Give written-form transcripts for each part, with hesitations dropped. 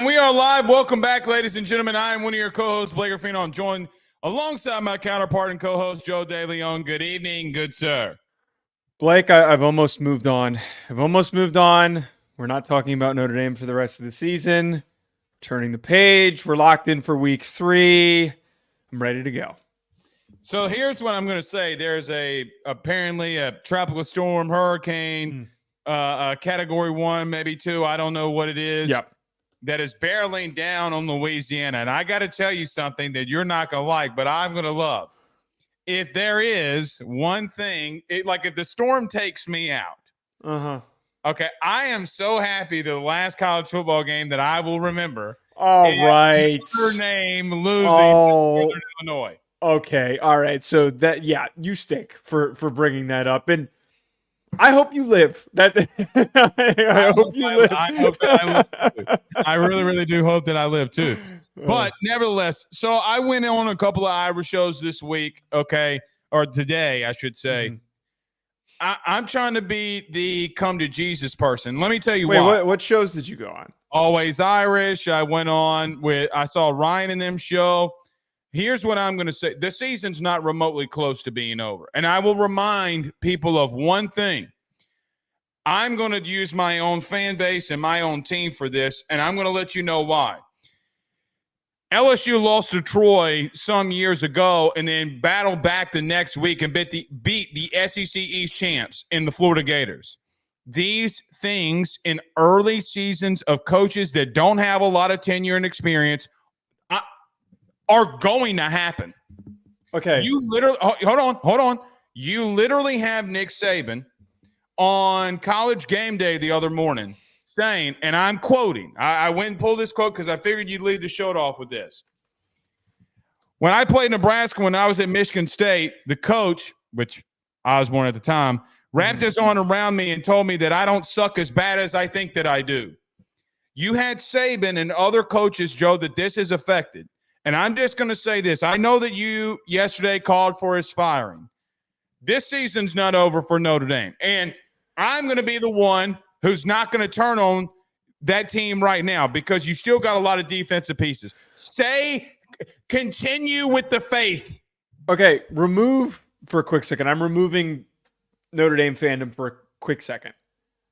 We are live. Welcome back, ladies and gentlemen. I am one of your co-hosts, Blake Ruffino. I'm joined alongside my counterpart and co-host, Joe DeLeone. Good evening, good sir. Blake, I've almost moved on. We're not talking about Notre Dame for the rest of the season. Turning the page. We're locked in for week 3. I'm ready to go. So here's what I'm going to say. There's apparently a tropical storm, hurricane, category 1, maybe 2. I don't know what it is. Yep. That is barreling down on Louisiana. And I got to tell you something that you're not going to like, but I'm going to love. If there is one thing, like if the storm takes me out, okay, I am so happy the last college football game that I will remember. All right. Notre Dame losing to Northern Illinois. Okay. All right. So that, you stink for bringing that up. And I hope you live. I hope you live. I hope that I live too. I really, really do hope that I live too. But nevertheless, so I went on a couple of Irish shows this week, okay, or today, I should say. I'm trying to be the come to Jesus person. Let me tell you why. What shows did you go on? Always Irish. I went on I saw Ryan and them show. Here's what I'm going to say. The season's not remotely close to being over. And I will remind people of one thing. I'm going to use my own fan base and my own team for this, and I'm going to let you know why. LSU lost to Troy some years ago and then battled back the next week and beat the SEC East champs in the Florida Gators. These things in early seasons of coaches that don't have a lot of tenure and experience are going to happen. Okay. You literally hold on. You literally have Nick Saban on College Game Day the other morning saying, and I'm quoting, I went and pulled this quote because I figured you'd lead the show off with this. When I played Nebraska, when I was at Michigan State, the coach, which I was born at the time, wrapped his arm around me and told me that I don't suck as bad as I think that I do. You had Saban and other coaches, Joe, that this has affected. And I'm just going to say this. I know that you yesterday called for his firing. This season's not over for Notre Dame. And I'm going to be the one who's not going to turn on that team right now because you still got a lot of defensive pieces. Continue with the faith. Okay, remove for a quick second. I'm removing Notre Dame fandom for a quick second.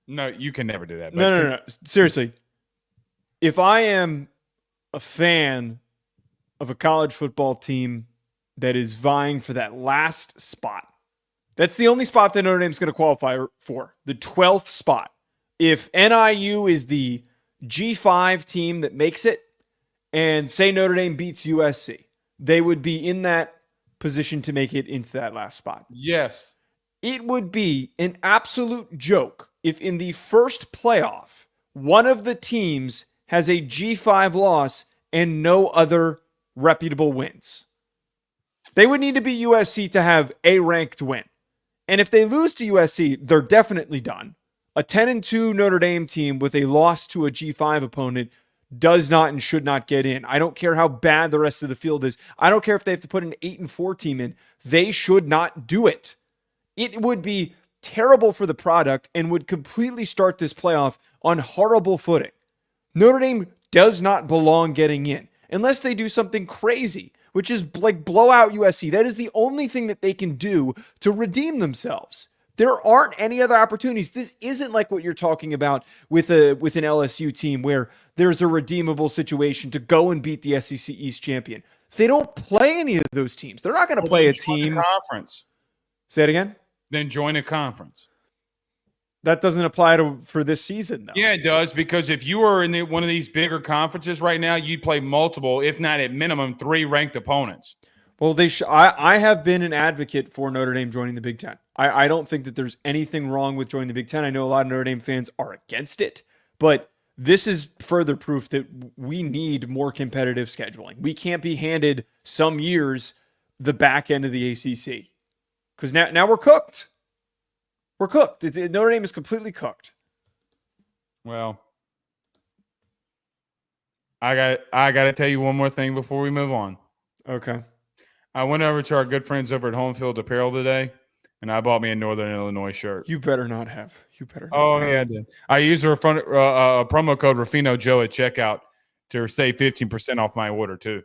No, you can never do that. No. Seriously. If I am a fan of a college football team that is vying for that last spot, that's the only spot that Notre Dame's going to qualify for, the 12th spot. If NIU is the G5 team that makes it, and say Notre Dame beats USC, they would be in that position to make it into that last spot. Yes. It would be an absolute joke if in the first playoff, one of the teams has a G5 loss and no other reputable wins. They would need to be USC to have a ranked win. And if they lose to USC, they're definitely done. A 10-2 Notre Dame team with a loss to a G5 opponent does not and should not get in. I don't care how bad the rest of the field is. I don't care if they have to put an 8-4 team in. They should not do it. It would be terrible for the product and would completely start this playoff on horrible footing. Notre Dame does not belong getting in unless they do something crazy, which is like blow out USC. That is the only thing that they can do to redeem themselves. There aren't any other opportunities. This isn't like what you're talking about with an LSU team where there's a redeemable situation to go and beat the SEC East champion. They don't play any of those teams. They're not going to play a team. Conference. Say it again? Then join a conference. That doesn't apply for this season, though. Yeah, it does, because if you were in one of these bigger conferences right now, you'd play multiple, if not at minimum, 3 ranked opponents. Well, I have been an advocate for Notre Dame joining the Big Ten. I don't think that there's anything wrong with joining the Big Ten. I know a lot of Notre Dame fans are against it, but this is further proof that we need more competitive scheduling. We can't be handed some years the back end of the ACC because now we're cooked. We're cooked. Notre Dame is completely cooked. Well, I got to tell you one more thing before we move on. Okay. I went over to our good friends over at Home Field Apparel today, and I bought me a Northern Illinois shirt. You better not have. Yeah, I did. I used a promo code Ruffino Joe at checkout. to save 15% off my order too.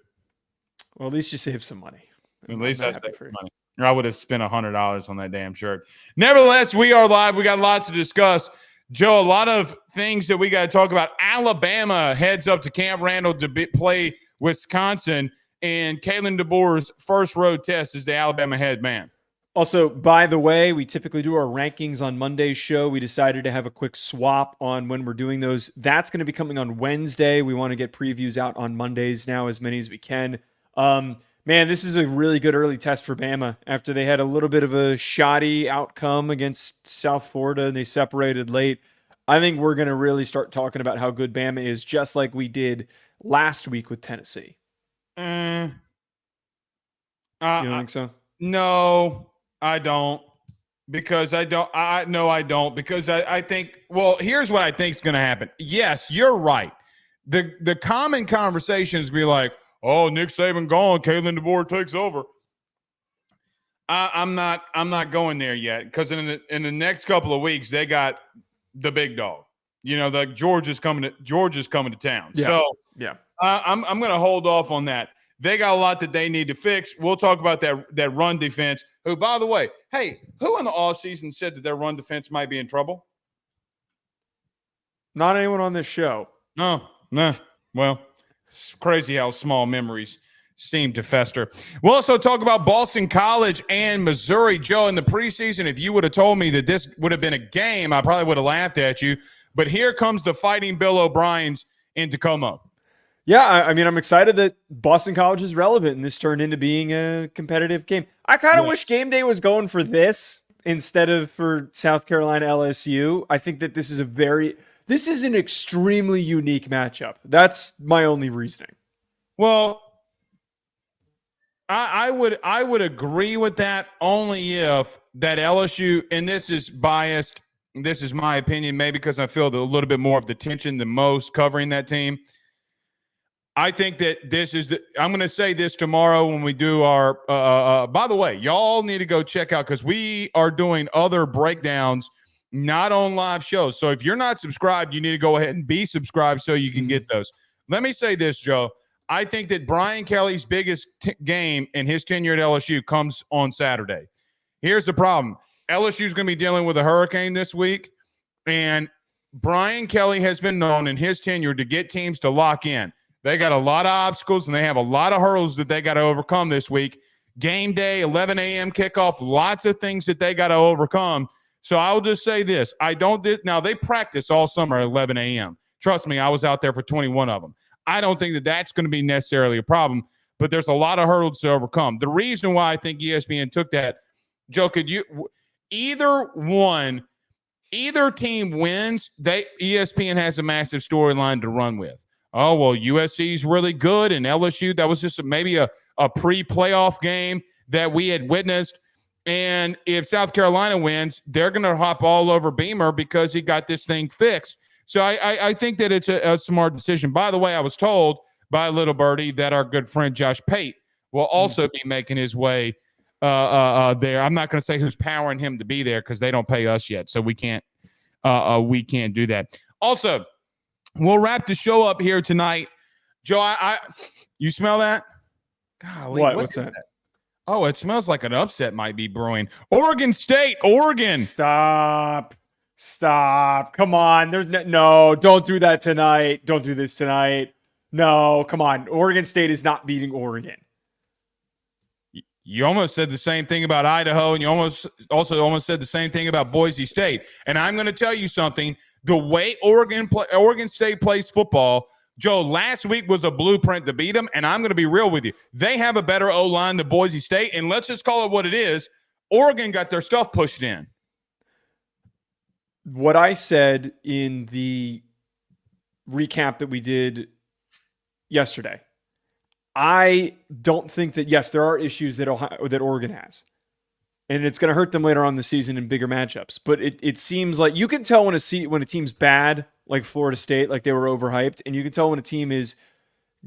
Well, at least you saved some money. At least I saved money. Or I would have spent $100 on that damn shirt. Nevertheless, we are live. We got lots to discuss. Joe, a lot of things that we got to talk about. Alabama heads up to Camp Randall to play Wisconsin, and Kalen DeBoer's first road test is the Alabama head man. Also, by the way, we typically do our rankings on Monday's show. We decided to have a quick swap on when we're doing those. That's going to be coming on Wednesday. We want to get previews out on Mondays now, as many as we can. Man, this is a really good early test for Bama after they had a little bit of a shoddy outcome against South Florida and they separated late. I think we're going to really start talking about how good Bama is, just like we did last week with Tennessee. You don't think so? No. I don't, because I think, well, here's what I think is going to happen. Yes, you're right. The common conversations be like, oh, Nick Saban gone, Kalen DeBoer takes over. I'm not going there yet, because in the next couple of weeks they got the big dog. You know, the Georgia's coming to town. Yeah. So yeah, I'm going to hold off on that. They got a lot that they need to fix. We'll talk about that run defense, who, by the way, hey, who in the offseason said that their run defense might be in trouble? Not anyone on this show. No. Well, it's crazy how small memories seem to fester. We'll also talk about Boston College and Missouri. Joe, in the preseason, if you would have told me that this would have been a game, I probably would have laughed at you. But here comes the Fighting Bill O'Briens in Tacoma. Yeah, I mean, I'm excited that Boston College is relevant and this turned into being a competitive game. I kind of wish game day was going for this instead of for South Carolina LSU. I think that this is an extremely unique matchup. That's my only reasoning. Well, I would agree with that only if that LSU, and this is biased, this is my opinion, maybe because I feel a little bit more of the tension than most covering that team. I think that I'm going to say this tomorrow when we do our, by the way, y'all need to go check out, because we are doing other breakdowns, not on live shows. So if you're not subscribed, you need to go ahead and be subscribed so you can get those. Let me say this, Joe. I think that Brian Kelly's biggest game in his tenure at LSU comes on Saturday. Here's the problem. LSU is going to be dealing with a hurricane this week, and Brian Kelly has been known in his tenure to get teams to lock in. They got a lot of obstacles, and they have a lot of hurdles that they got to overcome this week. Game day, 11 a.m. kickoff, lots of things that they got to overcome. So I'll just say this. Now, they practice all summer at 11 a.m. Trust me, I was out there for 21 of them. I don't think that that's going to be necessarily a problem, but there's a lot of hurdles to overcome. The reason why I think ESPN took that, Joe, either team wins, ESPN has a massive storyline to run with. Oh, well, USC's really good, and LSU, that was just maybe a pre-playoff game that we had witnessed. And if South Carolina wins, they're going to hop all over Beamer because he got this thing fixed. So I think that it's a smart decision. By the way, I was told by a little birdie that our good friend Josh Pate will also be making his way there. I'm not going to say who's powering him to be there because they don't pay us yet, so we can't do that. Also, we'll wrap the show up here tonight. Joe, you smell that? Golly, what's that? Oh, it smells like an upset might be brewing. Oregon State, Oregon. Stop. Come on. No, don't do that tonight. Don't do this tonight. No, come on. Oregon State is not beating Oregon. You almost said the same thing about Idaho, and you almost said the same thing about Boise State. And I'm going to tell you something. The way Oregon State plays football, Joe, last week was a blueprint to beat them, and I'm going to be real with you. They have a better O-line than Boise State, and let's just call it what it is. Oregon got their stuff pushed in. What I said in the recap that we did yesterday, I don't think that, yes, there are issues that Oregon has, and it's going to hurt them later on in the season in bigger matchups. But it seems like you can tell when a team's bad, like Florida State, like they were overhyped, and you can tell when a team is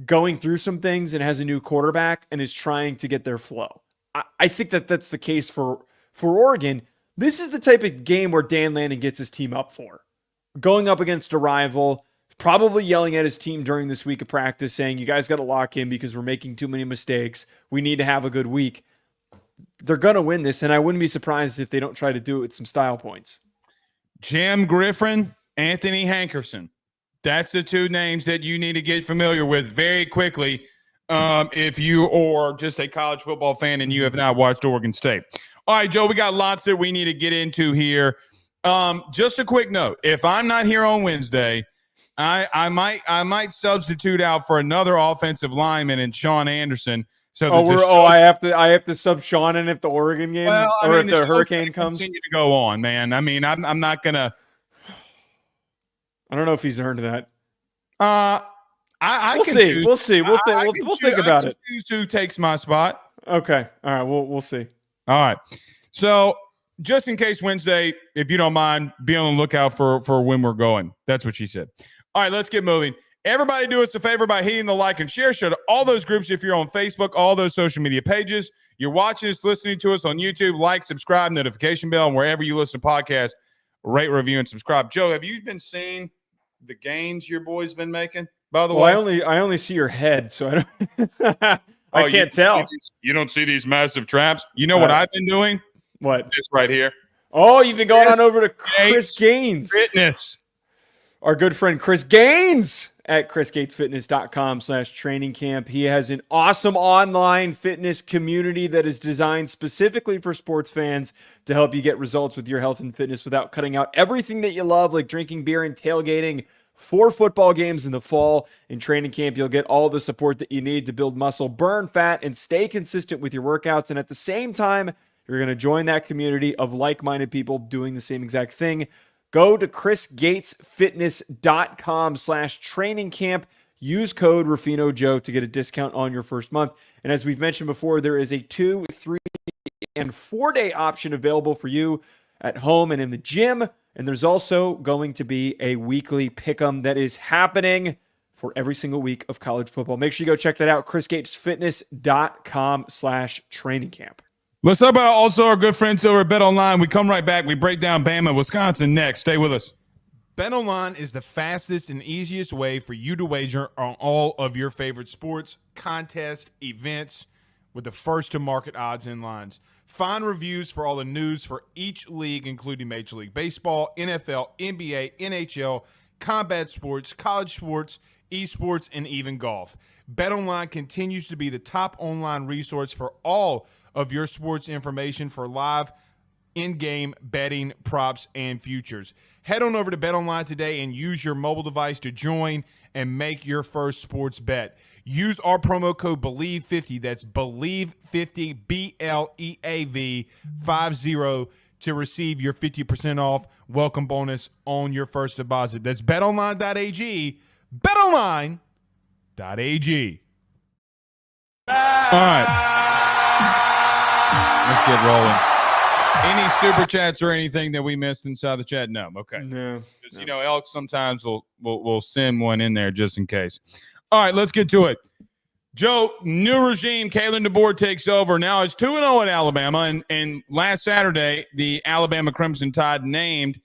going through some things and has a new quarterback and is trying to get their flow. I think that that's the case for Oregon. This is the type of game where Dan Lanning gets his team up for. Going up against a rival, probably yelling at his team during this week of practice saying, you guys got to lock in because we're making too many mistakes. We need to have a good week. They're going to win this, and I wouldn't be surprised if they don't try to do it with some style points. Jim Griffin, Anthony Hankerson. That's the two names that you need to get familiar with very quickly if you are just a college football fan and you have not watched Oregon State. All right, Joe, we got lots that we need to get into here. Just a quick note. If I'm not here on Wednesday, I might substitute out for another offensive lineman in Sean Anderson. So I have to sub Sean in if the Oregon game if the hurricane comes. Continue to go on, man. I mean, I'm not gonna. I don't know if he's earned that. We'll see. We'll see. We'll think about it. Choose who takes my spot. Okay. All right. We'll see. All right. So just in case Wednesday, if you don't mind, be on the lookout for when we're going. That's what she said. All right, let's get moving. Everybody do us a favor by hitting the like and share. Share to all those groups if you're on Facebook, all those social media pages. You're watching us, listening to us on YouTube. Like, subscribe, notification bell, and wherever you listen to podcasts, rate, review, and subscribe. Joe, have you been seeing the gains your boy's been making, by the way? I only see your head, so I don't I can't tell. You don't see these massive traps? You know what I've been doing? What? This right here. Oh, you've been going on over to Chris Gaines. Fitness. Our good friend Chris Gaines at chrisgatesfitness.com/training camp. He has an awesome online fitness community that is designed specifically for sports fans to help you get results with your health and fitness without cutting out everything that you love, like drinking beer and tailgating. 4 football games in the fall. In training camp, you'll get all the support that you need to build muscle, burn fat, and stay consistent with your workouts. And at the same time, you're going to join that community of like-minded people doing the same exact thing. Go to chrisgatesfitness.com/training camp. Use code RuffinoJoe to get a discount on your first month. And as we've mentioned before, there is a 2, 3, and 4-day option available for you at home and in the gym. And there's also going to be a weekly pick'em that is happening for every single week of college football. Make sure you go check that out, chrisgatesfitness.com/training camp. Let's talk about also our good friends over at BetOnline. We come right back. We break down Bama, Wisconsin next. Stay with us. BetOnline is the fastest and easiest way for you to wager on all of your favorite sports, contests, events with the first-to-market odds and lines. Find reviews for all the news for each league, including Major League Baseball, NFL, NBA, NHL, combat sports, college sports, esports, and even golf. BetOnline continues to be the top online resource for all of your sports information for live in-game betting, props, and futures. Head on over to BetOnline today and use your mobile device to join and make your first sports bet. Use our promo code BELIEVE50, that's BELIEVE50, BLEAV 50, to receive your 50% off welcome bonus on your first deposit. That's betonline.ag, betonline.ag. All right. Let's get rolling. Any super chats or anything that we missed inside the chat? No. Okay. No. Just, Elk sometimes will send one in there just in case. All right, let's get to it. Joe, new regime, Kalen DeBoer takes over. Now it's 2-0 at Alabama, and last Saturday, the Alabama Crimson Tide named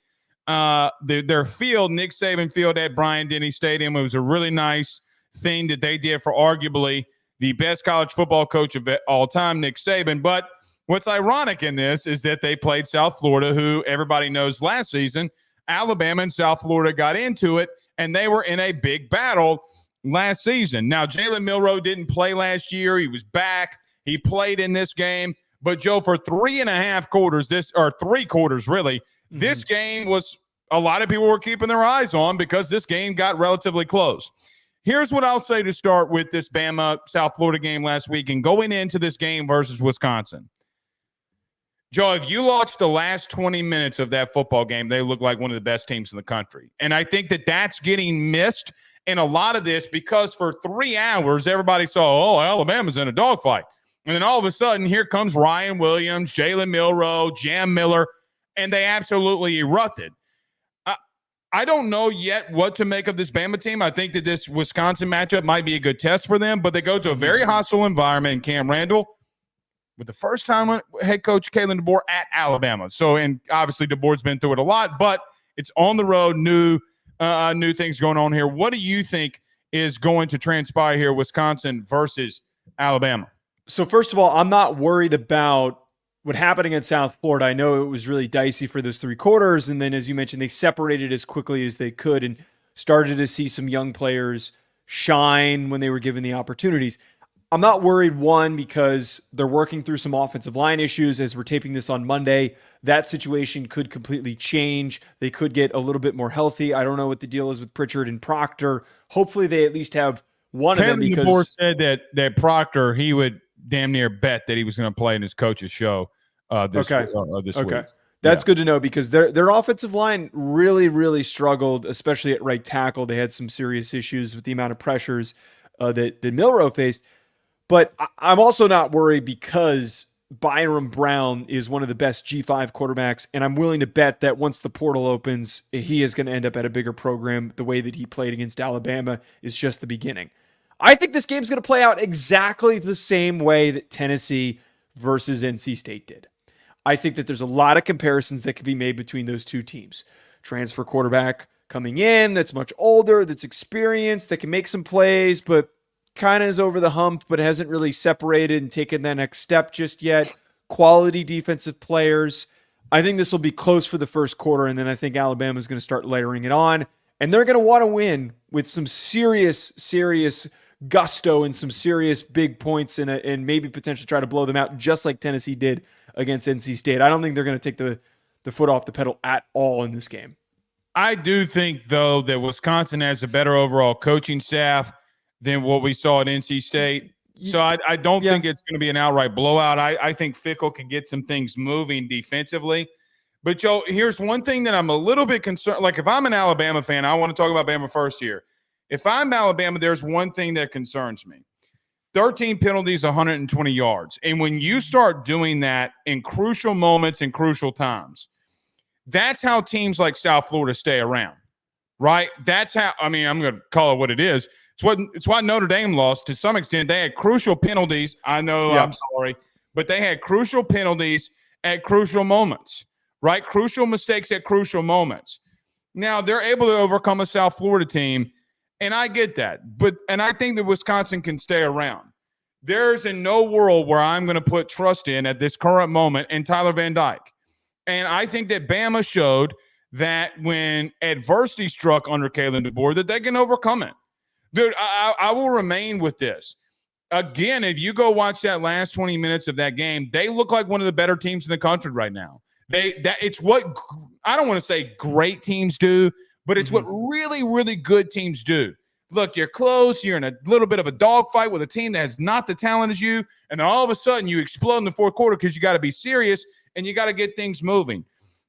their field, Nick Saban Field at Bryant-Denny Stadium. It was a really nice thing that they did for arguably the best college football coach of all time, Nick Saban. But what's ironic in this is that they played South Florida, who everybody knows last season, Alabama and South Florida got into it, and they were in a big battle last season. Now, Jalen Milroe didn't play last year. He was back. He played in this game. But, Joe, for 3.5 quarters, 3 quarters, really, this game was a lot of people were keeping their eyes on because this game got relatively close. Here's what I'll say to start with this Bama-South Florida game last week and going into this game versus Wisconsin. Joe, if you watch the last 20 minutes of that football game, they look like one of the best teams in the country. And I think that that's getting missed in a lot of this because for 3 hours, everybody saw, Alabama's in a dogfight. And then all of a sudden, here comes Ryan Williams, Jalen Milroe, Jam Miller, and they absolutely erupted. I don't know yet what to make of this Bama team. I think that this Wisconsin matchup might be a good test for them, but they go to a very hostile environment in Cam Randall with the first-time head coach Kalen DeBoer at Alabama. So, and obviously DeBoer's been through it a lot, but it's on the road, new new things going on here. What do you think is going to transpire here, Wisconsin versus Alabama? So first of all, I'm not worried about what happened against South Florida. I know it was really dicey for those 3 quarters. And then, as you mentioned, they separated as quickly as they could and started to see some young players shine when they were given the opportunities. I'm not worried, one, because they're working through some offensive line issues. As we're taping this on Monday, that situation could completely change. They could get a little bit more healthy. I don't know what the deal is with Pritchard and Proctor. Hopefully they at least have one of them. Because DeBoer said that Proctor, he would damn near bet that he was going to play in his coach's show this week. That's good to know, because their offensive line really, really struggled, especially at right tackle. They had some serious issues with the amount of pressures that Milroe faced. But I'm also not worried, because Byram Brown is one of the best G5 quarterbacks, and I'm willing to bet that once the portal opens, he is going to end up at a bigger program. The way that he played against Alabama is just the beginning. I think this game's going to play out exactly the same way that Tennessee versus NC State did. I think that there's a lot of comparisons that could be made between those two teams. Transfer quarterback coming in that's much older, that's experienced, that can make some plays, but kind of is over the hump, but hasn't really separated and taken that next step just yet. Quality defensive players. I think this will be close for the first quarter, and then I think Alabama's going to start layering it on, and they're going to want to win with some serious gusto and some serious big points and maybe potentially try to blow them out, just like Tennessee did against NC State. I don't think they're going to take the foot off the pedal at all in this game. I do think, though, that Wisconsin has a better overall coaching staff than what we saw at NC State. So I don't think it's going to be an outright blowout. I think Fickle can get some things moving defensively. But, Joe, here's one thing that I'm a little bit concerned. Like, if I'm an Alabama fan, I want to talk about Bama first here. If I'm Alabama, there's one thing that concerns me. 13 penalties, 120 yards. And when you start doing that in crucial moments and crucial times, that's how teams like South Florida stay around, right? That's how, I mean, I'm going to call it what it is. It's why Notre Dame lost to some extent. They had crucial penalties. I know, I'm sorry, but they had crucial penalties at crucial moments, right? Crucial mistakes at crucial moments. Now, they're able to overcome a South Florida team, and I get that. And I think that Wisconsin can stay around. There's in no world where I'm going to put trust in at this current moment in Tyler Van Dyke. And I think that Bama showed that when adversity struck under Kalen DeBoer, that they can overcome it. Dude, I will remain with this. Again, if you go watch that last 20 minutes of that game, they look like one of the better teams in the country right now. It's what I don't want to say great teams do, but it's what really, really good teams do. Look, you're close. You're in a little bit of a dogfight with a team that has not the talent as you, and then all of a sudden you explode in the fourth quarter because you got to be serious and you got to get things moving.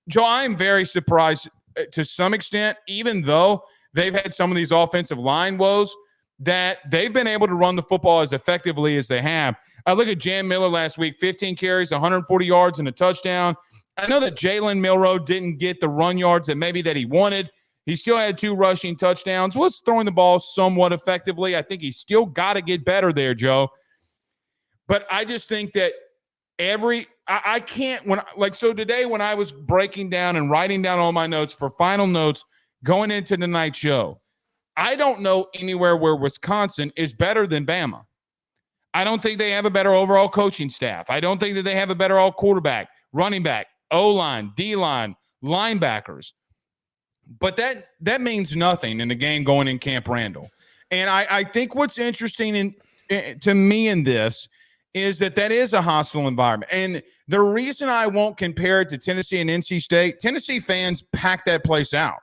Joe, I'm very surprised to some extent, even though they've had some of these offensive line woes, that they've been able to run the football as effectively as they have. I look at Jan Miller last week, 15 carries, 140 yards, and a touchdown. I know that Jalen Milroe didn't get the run yards that he wanted. He still had 2 rushing touchdowns, was throwing the ball somewhat effectively. I think he's still got to get better there, Joe. But I just think that I can't so today when I was breaking down and writing down all my notes for final notes going into tonight's show, I don't know anywhere where Wisconsin is better than Bama. I don't think they have a better overall coaching staff. I don't think that they have a better all quarterback, running back, O-line, D-line, linebackers. But that means nothing in the game going in Camp Randall. And I think what's interesting to me in this is that is a hostile environment. And the reason I won't compare it to Tennessee and NC State, Tennessee fans packed that place out.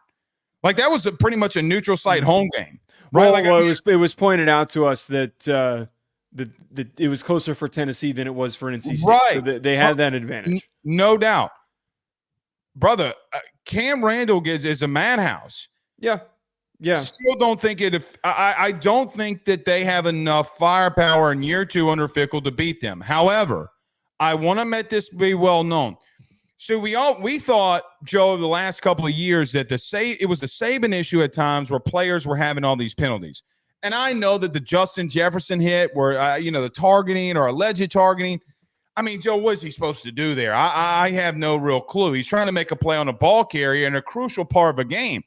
Like that was pretty much a neutral site home game. Right? It was pointed out to us that it was closer for Tennessee than it was for NC State. Right. So they had that advantage. No doubt. Brother, Cam Randall is a madhouse. Yeah. Still don't think I don't think that they have enough firepower in year 2 under Fickle to beat them. However, I want to let this be well known. So we thought, Joe, the last couple of years that it was the Saban issue at times where players were having all these penalties. And I know that the Justin Jefferson hit where the targeting or alleged targeting. I mean, Joe, what is he supposed to do there? I have no real clue. He's trying to make a play on a ball carrier in a crucial part of a game.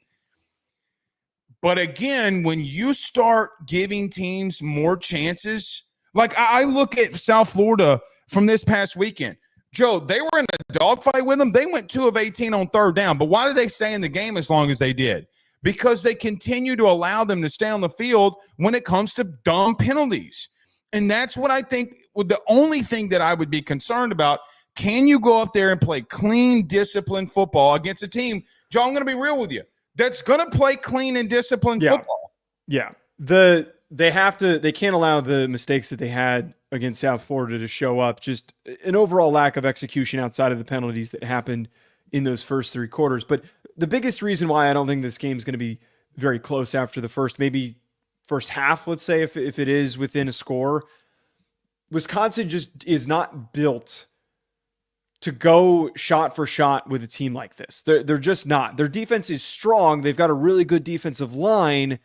But again, when you start giving teams more chances, like I look at South Florida from this past weekend. Joe, they were in a dogfight with them. They went 2 of 18 on third down. But why did they stay in the game as long as they did? Because they continue to allow them to stay on the field when it comes to dumb penalties. And that's what I think the only thing that I would be concerned about. Can you go up there and play clean, disciplined football against a team? Joe, I'm going to be real with you. That's going to play clean and disciplined football. Yeah. They can't allow the mistakes that they had against South Florida to show up. Just an overall lack of execution outside of the penalties that happened in those first 3 quarters. But the biggest reason why I don't think this game is going to be very close after the maybe first half, let's say, if it is within a score, Wisconsin just is not built to go shot for shot with a team like this. They're just not. Their defense is strong. They've got a really good defensive line,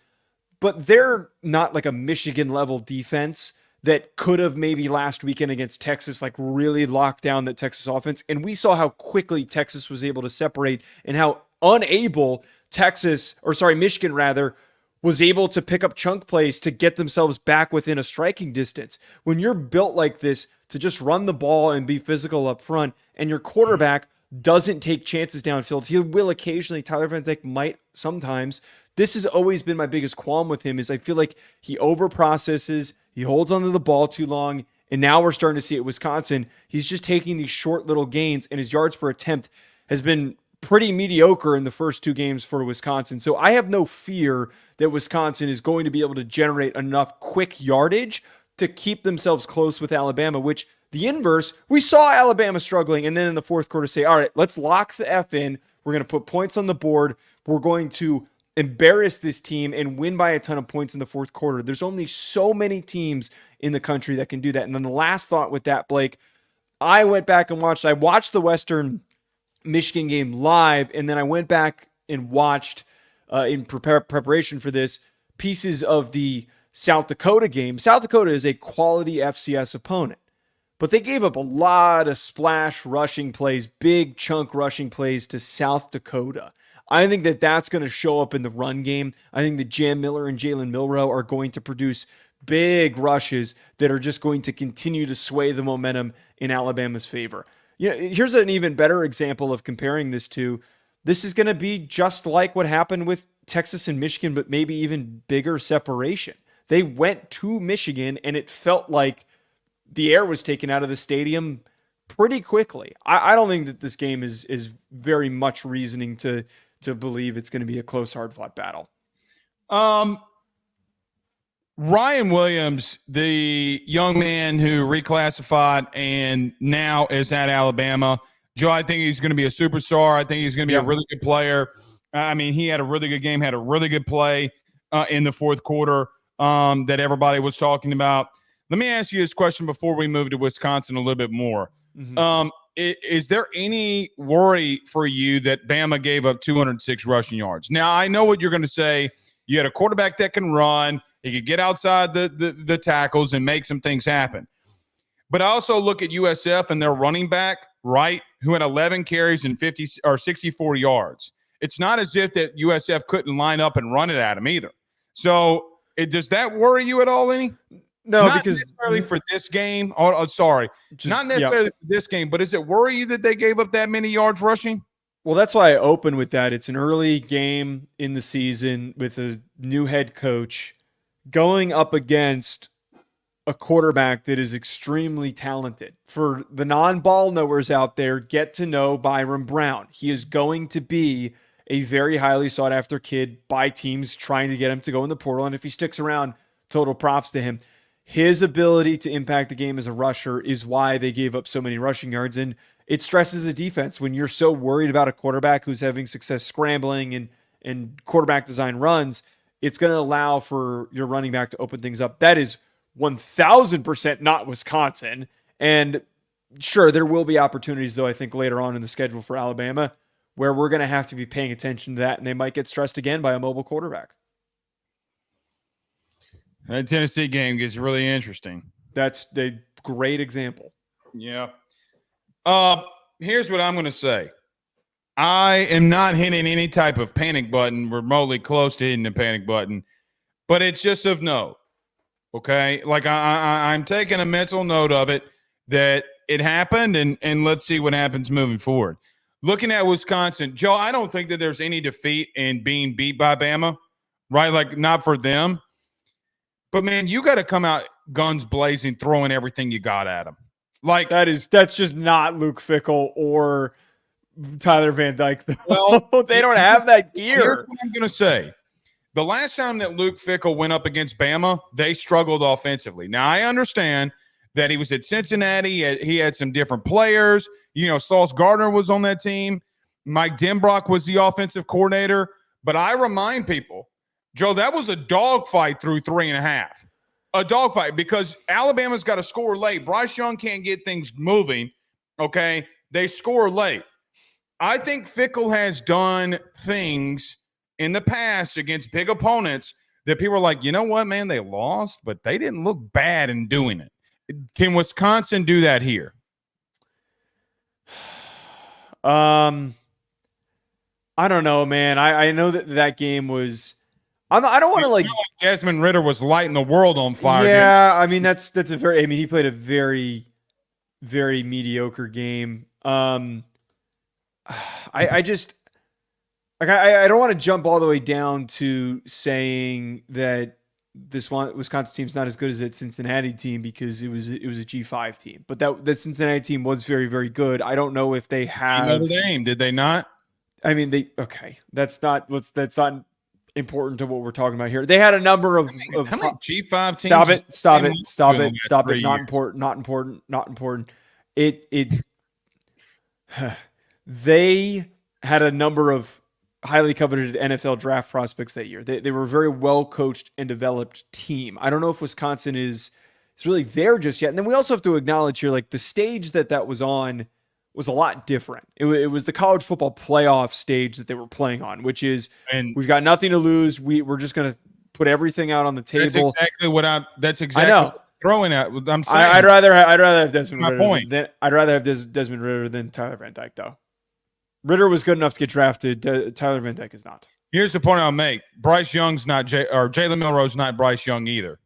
but they're not like a Michigan level defense that could have maybe last weekend against Texas, like really locked down that Texas offense. And we saw how quickly Texas was able to separate and how unable Michigan rather, was able to pick up chunk plays to get themselves back within a striking distance. When you're built like this to just run the ball and be physical up front, and your quarterback doesn't take chances downfield, he will occasionally, Tyler Van Dyke might sometimes. This has always been my biggest qualm with him is I feel like he overprocesses, he holds onto the ball too long, and now we're starting to see at Wisconsin, he's just taking these short little gains, and his yards per attempt has been pretty mediocre in the first 2 games for Wisconsin. So I have no fear that Wisconsin is going to be able to generate enough quick yardage to keep themselves close with Alabama, which the inverse, we saw Alabama struggling, and then in the fourth quarter say, all right, let's lock the F in. We're going to put points on the board. We're going to embarrass this team and win by a ton of points in the fourth quarter. There's only so many teams in the country that can do that. And then the last thought with that, Blake, I went back and watched the Western Michigan game live, and then I went back and watched in preparation for this pieces of the South Dakota game. South Dakota is a quality FCS opponent, but they gave up a lot of splash rushing plays, big chunk rushing plays to South Dakota. I think that that's going to show up in the run game. I think that Jam Miller and Jalen Milroe are going to produce big rushes that are just going to continue to sway the momentum in Alabama's favor. You know, here's an even better example of comparing this to. This is going to be just like what happened with Texas and Michigan, but maybe even bigger separation. They went to Michigan, and it felt like the air was taken out of the stadium pretty quickly. I don't think that this game is very much reasoning to believe it's going to be a close, hard-fought battle. Ryan Williams, the young man who reclassified and now is at Alabama. Joe, I think he's going to be a superstar. I think he's going to be a really good player. I mean, he had a really good game, had a really good play in the fourth quarter that everybody was talking about. Let me ask you this question before we move to Wisconsin a little bit more. Mm-hmm. Is there any worry for you that Bama gave up 206 rushing yards? Now, I know what you're going to say. You had a quarterback that can run. He could get outside the tackles and make some things happen. But I also look at USF and their running back, Wright, who had 11 carries and 64 yards. It's not as if that USF couldn't line up and run it at him either. So does that worry you at all, any? No, not because necessarily for this game. Oh, sorry. Not necessarily for this game, but does it worry you that they gave up that many yards rushing? Well, that's why I open with that. It's an early game in the season with a new head coach going up against a quarterback that is extremely talented. For the non-ball knowers out there, get to know Byron Brown. He is going to be a very highly sought after kid by teams trying to get him to go in the portal. And if he sticks around, total props to him. His ability to impact the game as a rusher is why they gave up so many rushing yards. And it stresses the defense when you're so worried about a quarterback who's having success scrambling and quarterback design runs. It's going to allow for your running back to open things up. That is 1,000% not Wisconsin. And sure, there will be opportunities, though, I think later on in the schedule for Alabama, where we're going to have to be paying attention to that, and they might get stressed again by a mobile quarterback. That Tennessee game gets really interesting. That's a great example. Yeah. Here's what I'm going to say. I am not hitting any type of panic button, remotely close to hitting the panic button, but it's just of note. Okay, like I'm taking a mental note of it that it happened, and let's see what happens moving forward. Looking at Wisconsin, Joe, I don't think that there's any defeat in being beat by Bama, right? Like not for them, but man, you got to come out guns blazing, throwing everything you got at them. Like that's just not Luke Fickell or Tyler Van Dyke. Though. Well, they don't have that gear. Here's what I'm going to say. The last time that Luke Fickell went up against Bama, they struggled offensively. Now, I understand that he was at Cincinnati. He had some different players. You know, Sauce Gardner was on that team. Mike Denbrock was the offensive coordinator. But I remind people, Joe, that was a dogfight through 3.5. A dogfight because Alabama's got to score late. Bryce Young can't get things moving, okay? They score late. I think Fickell has done things in the past against big opponents that people are like, you know what, man, they lost, but they didn't look bad in doing it. Can Wisconsin do that here? I don't know, man. I know that game was. I don't want to like Desmond Ridder was lighting the world on fire. Yeah, I mean that's a very. I mean he played a very, very mediocre game. I just like I don't want to jump all the way down to saying that this Wisconsin team's not as good as that Cincinnati team because it was a G5 team, but that Cincinnati team was very, very good. I don't know if they have Notre Dame, did they not? I mean that's not important to what we're talking about here. They had a number of how many G5 teams. Stop it. Not important. They had a number of highly coveted NFL draft prospects that year. They were a very well coached and developed team. I don't know if Wisconsin is really there just yet. And then we also have to acknowledge here, like the stage that was on was a lot different. It was the college football playoff stage that they were playing on, which is we've got nothing to lose. We're just going to put everything out on the table. That's exactly what I'm throwing at. I'm saying I'd rather have Desmond Ridder. Point. I'd rather have Desmond Ridder than Tyler Van Dyke, though. Ridder was good enough to get drafted. Tyler Van Dyke is not. Here's the point I'll make: Bryce Young's not Jalen Milroe's not Bryce Young either.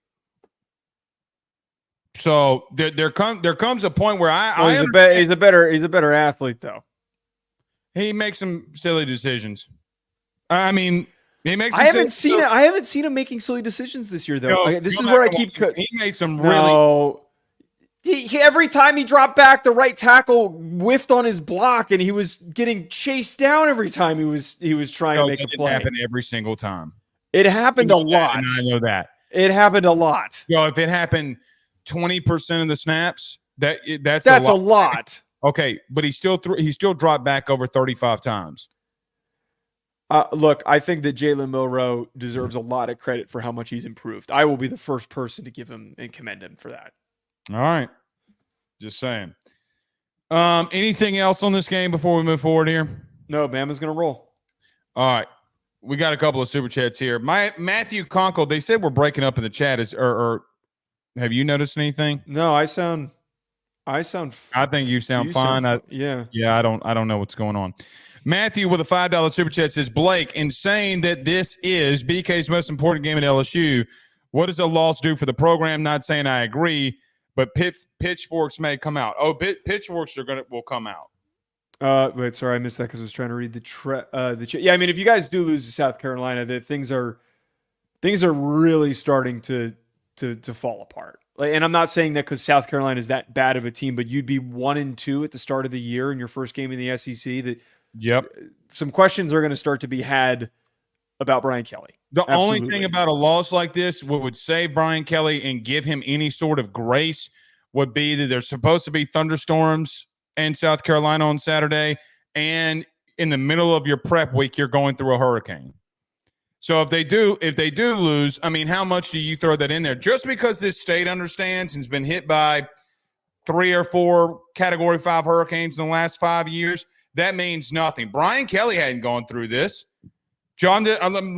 So there comes a point where he's a better athlete though. He makes some silly decisions. I mean, he makes. I haven't seen him making silly decisions this year though. This is where I keep. He made some really. He every time he dropped back, the right tackle whiffed on his block, and he was getting chased down every time he was trying to make a play. It happened every single time. It happened a lot. And I know that. It happened a lot. If it happened 20% of the snaps, that's a lot. Okay, but he still dropped back over 35 times. Look, I think that Jalen Milroe deserves a lot of credit for how much he's improved. I will be the first person to give him and commend him for that. All right. Just saying. Anything else on this game before we move forward here? No, Bama's going to roll. All right. We got a couple of super chats here. Matthew Conkle, they said we're breaking up in the chat. Or have you noticed anything? No, I think you sound fine. Yeah. I don't know what's going on. Matthew with a $5 super chat says, Blake, in saying that this is BK's most important game at LSU, what does a loss do for the program? Not saying I agree, but pitchforks may come out. Oh, pitchforks will come out. Wait, sorry, I missed that because I was trying to read the chat. Yeah, I mean, if you guys do lose to South Carolina, that things are really starting to fall apart. And I'm not saying that because South Carolina is that bad of a team, but you'd be 1-2 at the start of the year in your first game in the SEC. Some questions are going to start to be had about Brian Kelly. The only thing about a loss like this, what would save Brian Kelly and give him any sort of grace would be that there's supposed to be thunderstorms in South Carolina on Saturday, and in the middle of your prep week, you're going through a hurricane. So if they do lose, I mean, how much do you throw that in there? Just because this state understands and has been hit by 3 or 4 Category 5 hurricanes in the last 5 years, that means nothing. Brian Kelly hadn't gone through this. John,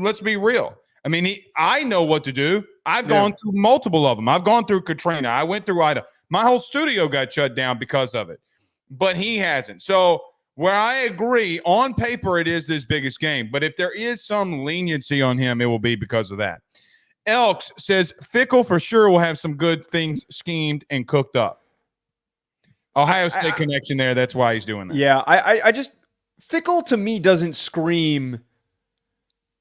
let's be real. I mean, I know what to do. I've gone through multiple of them. I've gone through Katrina. I went through Ida. My whole studio got shut down because of it. But he hasn't. So where I agree, on paper it is this biggest game, but if there is some leniency on him, it will be because of that. Elks says Fickle for sure will have some good things schemed and cooked up. Ohio State connection there. That's why he's doing that. Yeah, I just Fickle to me doesn't scream.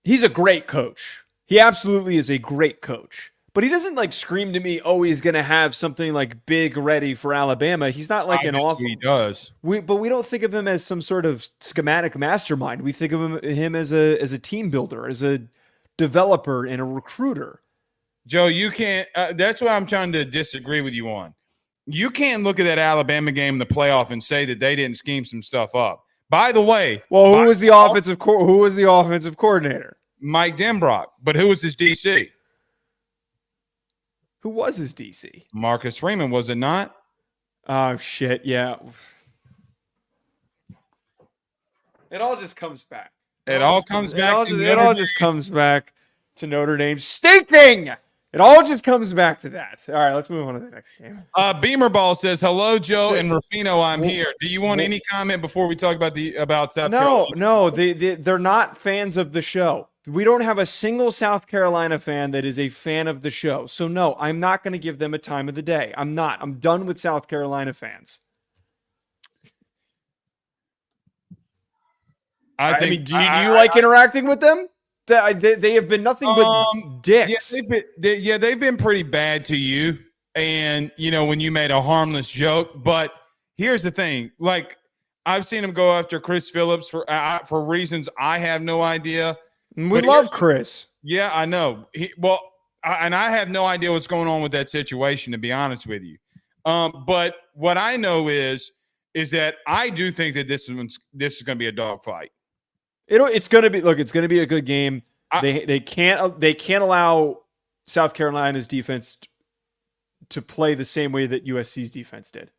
He's a great coach. He absolutely is a great coach. But he doesn't like scream to me, oh, he's going to have something like big ready for Alabama. He's not like an awful. He does. But we don't think of him as some sort of schematic mastermind. We think of him as a team builder, as a developer and a recruiter. Joe, you can't. That's what I'm trying to disagree with you on. You can't look at that Alabama game in the playoff and say that they didn't scheme some stuff up. By the way, well, who was the offensive coordinator? Mike Denbrock. But who was his DC? Who was his DC? Marcus Freeman, was it not? Oh, shit, yeah. It all just comes back. It all comes back to Notre Dame stinking. It all just comes back to that. All right, let's move on to the next game. Beamer Ball says, hello, Joe and Ruffino, I'm here. Do you want any comment before we talk about South Carolina? No, they're not fans of the show. We don't have a single South Carolina fan that is a fan of the show. So, no, I'm not going to give them a time of the day. I'm not. I'm done with South Carolina fans. I mean, do you like interacting with them? They have been nothing but dicks. Yeah, they've been pretty bad to you. And, when you made a harmless joke. But here's the thing. Like, I've seen them go after Chris Phillips for reasons I have no idea. We love Chris. Yeah, I know. And I have no idea what's going on with that situation, to be honest with you. But what I know is that I do think that this is going to be a dogfight. It's going to be. Look, it's going to be a good game. They can't allow South Carolina's defense to play the same way that USC's defense did.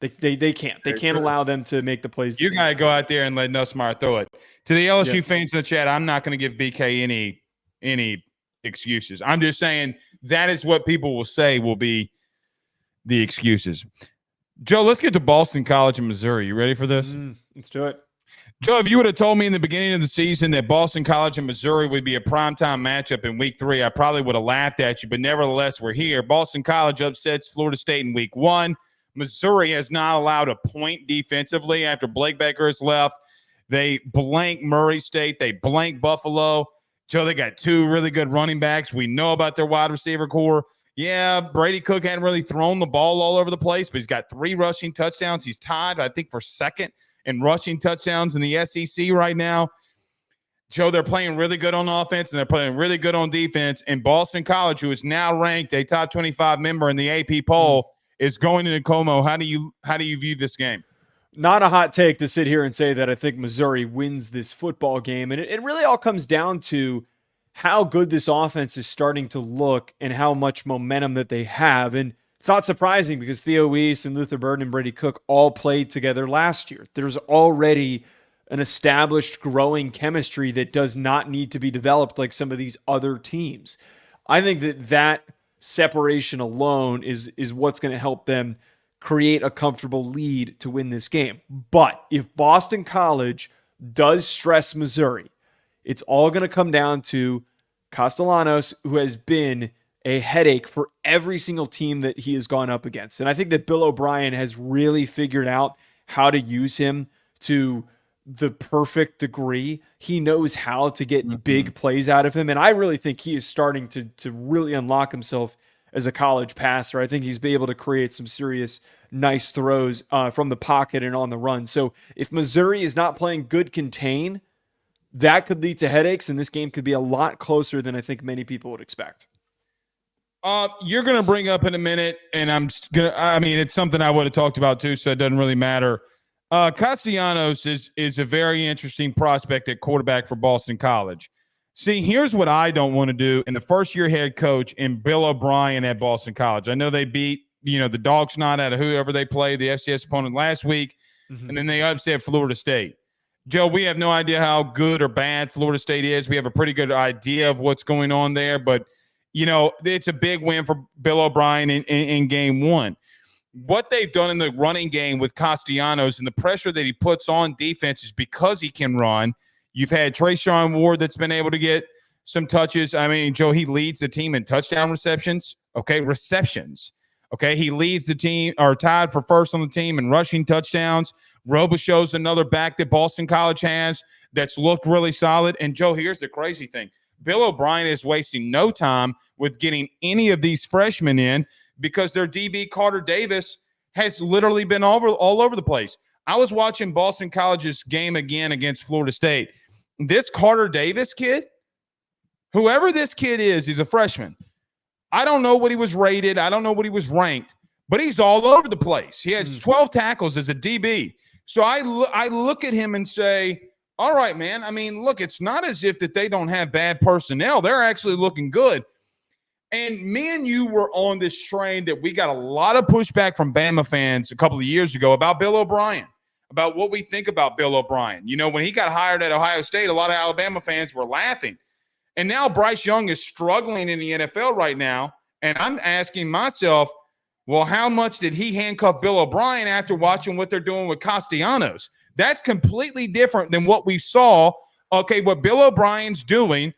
They can't. They can't allow them to make the plays. You got to go out there and let Nussmeier throw it. To the LSU fans in the chat, I'm not going to give BK any excuses. I'm just saying that is what people will say will be the excuses. Joe, let's get to Boston College in Missouri. You ready for this? Let's do it. Joe, if you would have told me in the beginning of the season that Boston College and Missouri would be a primetime matchup in Week 3, I probably would have laughed at you, but nevertheless, we're here. Boston College upsets Florida State in Week 1. Missouri has not allowed a point defensively after Blake Baker has left. They blank Murray State. They blank Buffalo. Joe, they got 2 really good running backs. We know about their wide receiver core. Yeah, Brady Cook hadn't really thrown the ball all over the place, but he's got 3 rushing touchdowns. He's tied, I think, for second in rushing touchdowns in the SEC right now. Joe, they're playing really good on offense, and they're playing really good on defense. And Boston College, who is now ranked a top 25 member in the AP poll, is going to Como. How do you view this game? Not a hot take to sit here and say that I think Missouri wins this football game. And it really all comes down to how good this offense is starting to look and how much momentum that they have. And it's not surprising because Theo Weiss and Luther Burden and Brady Cook all played together last year. There's already an established growing chemistry that does not need to be developed like some of these other teams. I think that separation alone is what's going to help them create a comfortable lead to win this game. But if Boston College does stress Missouri, it's all going to come down to Castellanos, who has been a headache for every single team that he has gone up against. And I think that Bill O'Brien has really figured out how to use him to the perfect degree. He knows how to get big plays out of him. And I really think he is starting to really unlock himself as a college passer. I think he's been able to create some serious nice throws from the pocket and on the run. So if Missouri is not playing good contain, that could lead to headaches, and this game could be a lot closer than I think many people would expect. You're going to bring up in a minute, and it's something I would have talked about too, so it doesn't really matter. Castellanos is a very interesting prospect at quarterback for Boston College. See, here's what I don't want to do in the first-year head coach and Bill O'Brien at Boston College. I know they beat, the dog snot out of whoever they played, the FCS opponent last week, and then they upset Florida State. Joe, we have no idea how good or bad Florida State is. We have a pretty good idea of what's going on there, but, it's a big win for Bill O'Brien in game 1. what they've done in the running game with Castellanos and the pressure that he puts on defenses because he can run. You've had Trayshawn Ward that's been able to get some touches. I mean, Joe, he leads the team in touchdown receptions. Okay, receptions. Okay, he leads the team, or tied for first on the team in rushing touchdowns. Robichaux's another back that Boston College has that's looked really solid. And, Joe, here's the crazy thing. Bill O'Brien is wasting no time with getting any of these freshmen in because their DB, Carter Davis, has literally been all over the place. I was watching Boston College's game again against Florida State. This Carter Davis kid, whoever this kid is, he's a freshman. I don't know what he was rated. I don't know what he was ranked, but he's all over the place. He has 12 tackles as a DB. So I look at him and say, all right, man. I mean, look, it's not as if that they don't have bad personnel. They're actually looking good. And me and you were on this train that we got a lot of pushback from Bama fans a couple of years ago about Bill O'Brien, about what we think about Bill O'Brien. You know, when he got hired at Ohio State, a lot of Alabama fans were laughing. And now Bryce Young is struggling in the NFL right now. And I'm asking myself, well, how much did he handcuff Bill O'Brien after watching what they're doing with Castellanos? That's completely different than what we saw, okay, what Bill O'Brien's doing.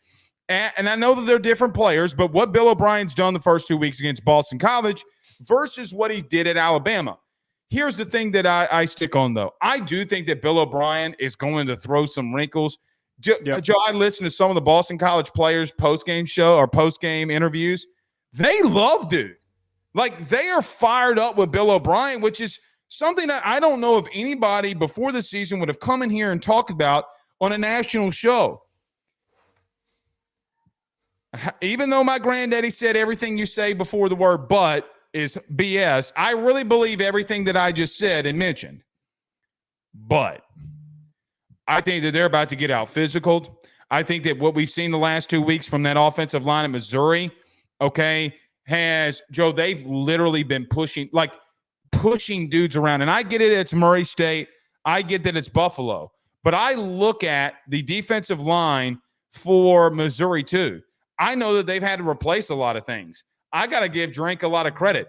And I know that they're different players, but what Bill O'Brien's done the first 2 weeks against Boston College versus what he did at Alabama. Here's the thing that I stick on, though. I do think that Bill O'Brien is going to throw some wrinkles. Joe, I listened to some of the Boston College players' post-game show or post-game interviews. They love dude. Like, they are fired up with Bill O'Brien, which is something that I don't know if anybody before the season would have come in here and talked about on a national show. Even though my granddaddy said everything you say before the word but is BS, I really believe everything that I just said and mentioned. But I think that they're about to get out physical. I think that what we've seen the last 2 weeks from that offensive line at Missouri, okay, Joe, they've literally been pushing dudes around. And I get it, it's Murray State. I get that it's Buffalo. But I look at the defensive line for Missouri too. I know that they've had to replace a lot of things. I got to give Drake a lot of credit.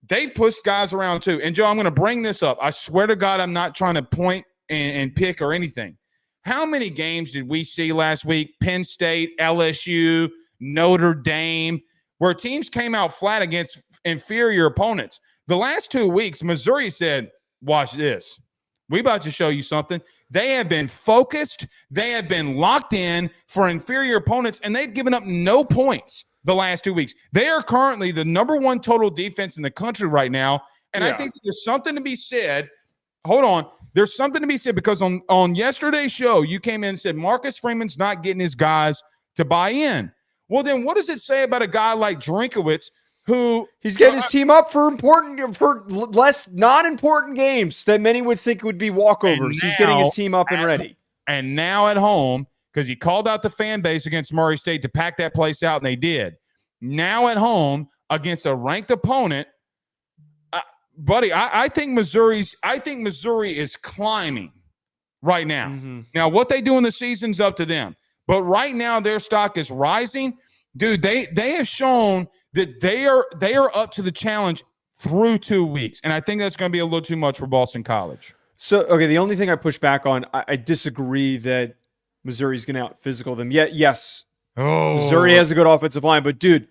They've pushed guys around too. And, Joe, I'm going to bring this up. I swear to God, I'm not trying to point and pick or anything. How many games did we see last week? Penn State, LSU, Notre Dame, where teams came out flat against inferior opponents. The last 2 weeks, Missouri said, watch this. We about to show you something. They have been focused. They have been locked in for inferior opponents, and they've given up no points the last 2 weeks. They are currently the number one total defense in the country right now, and I think there's something to be said. Hold on. There's something to be said because on yesterday's show, you came in and said Marcus Freeman's not getting his guys to buy in. Well, then what does it say about a guy like Drinkowitz who he's getting his team up for less non-important games that many would think would be walkovers? He's getting his team up and ready. And now at home, because he called out the fan base against Murray State to pack that place out, and they did. Now at home against a ranked opponent, buddy, I think Missouri is climbing right now. Mm-hmm. Now, what they do in the season's up to them. But right now, their stock is rising. Dude, they have shown that they are up to the challenge through 2 weeks. And I think that's going to be a little too much for Boston College. So, okay, the only thing I push back on, I disagree that Missouri's going to out-physical them. Yes, Missouri has a good offensive line. But, dude,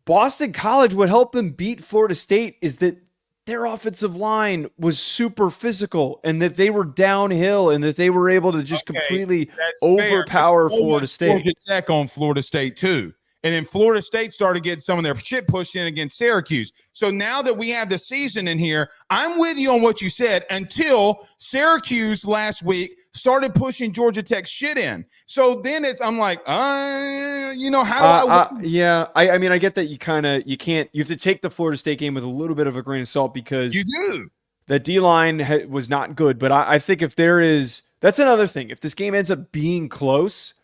Boston College, what helped them beat Florida State is that their offensive line was super physical and that they were downhill and that they were able to just completely overpower Florida State. Georgia Tech on Florida State, too. And then Florida State started getting some of their shit pushed in against Syracuse. So now that we have the season in here, I'm with you on what you said until Syracuse last week started pushing Georgia Tech shit in. So then I'm like, how do I – yeah, I mean, I get that you have to take the Florida State game with a little bit of a grain of salt because you do. The D-line was not good. But I think if there is – that's another thing. If this game ends up being close –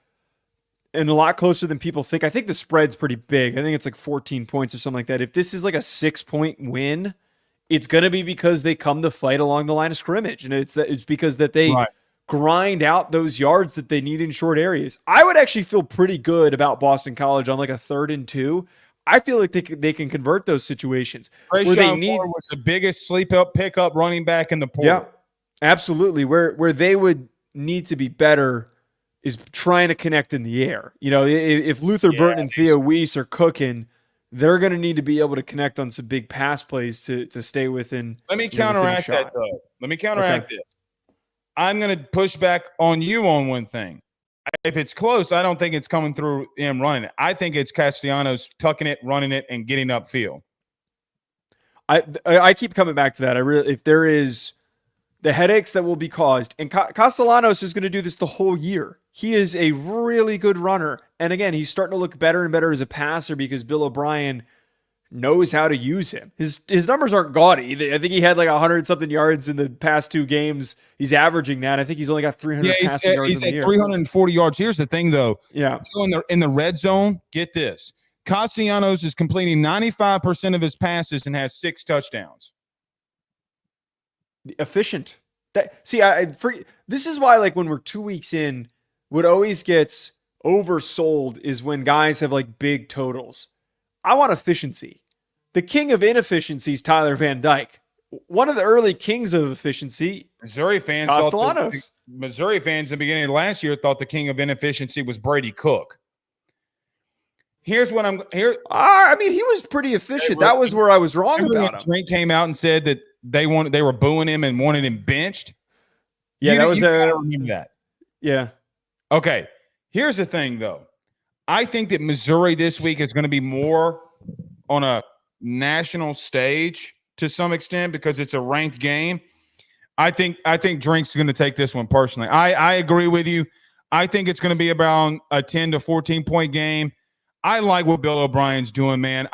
and a lot closer than people think. I think the spread's pretty big. I think it's like 14 points or something like that. If this is like a 6-point win, it's going to be because they come to fight along the line of scrimmage. And it's because that they grind out those yards that they need in short areas. I would actually feel pretty good about Boston College on like a 3rd and 2. I feel like they can convert those situations where they Trayshawn need. Ward was the biggest sleep up pickup running back in the portal. Yeah, absolutely. Where they would need to be better is trying to connect in the air. If Luther Burton and Theo Weiss are cooking, they're going to need to be able to connect on some big pass plays to stay within. Let me counteract that, though. Let me counteract this. I'm going to push back on you on one thing. If it's close, I don't think it's coming through him running it. I think it's Castellanos tucking it, running it, and getting upfield. I keep coming back to that. If there is the headaches that will be caused, and Castellanos is going to do this the whole year. He is a really good runner, and again, he's starting to look better and better as a passer because Bill O'Brien knows how to use him. His numbers aren't gaudy. I think he had like 100-something yards in the past 2 games. He's averaging that. I think he's only got 300 passing yards in the year. 340 yards. Here's the thing, though. Yeah. So in the red zone, get this. Castellanos is completing 95% of his passes and has 6 touchdowns. Efficient. This is why, like, when we're 2 weeks in, what always gets oversold is when guys have like big totals. I want efficiency. The king of inefficiency is Tyler Van Dyke. One of the early kings of efficiency. Missouri fans in the beginning of last year thought the king of inefficiency was Brady Cook. Here's what I'm here. I mean, he was pretty efficient. That was where I was wrong about him. Drink came out and said that they were booing him and wanted him benched. Yeah, that was that. Yeah. Okay. Here's the thing, though. I think that Missouri this week is going to be more on a national stage to some extent because it's a ranked game. I think Drink's going to take this one personally. I agree with you. I think it's going to be around a 10 to 14 point game. I like what Bill O'Brien's doing, man.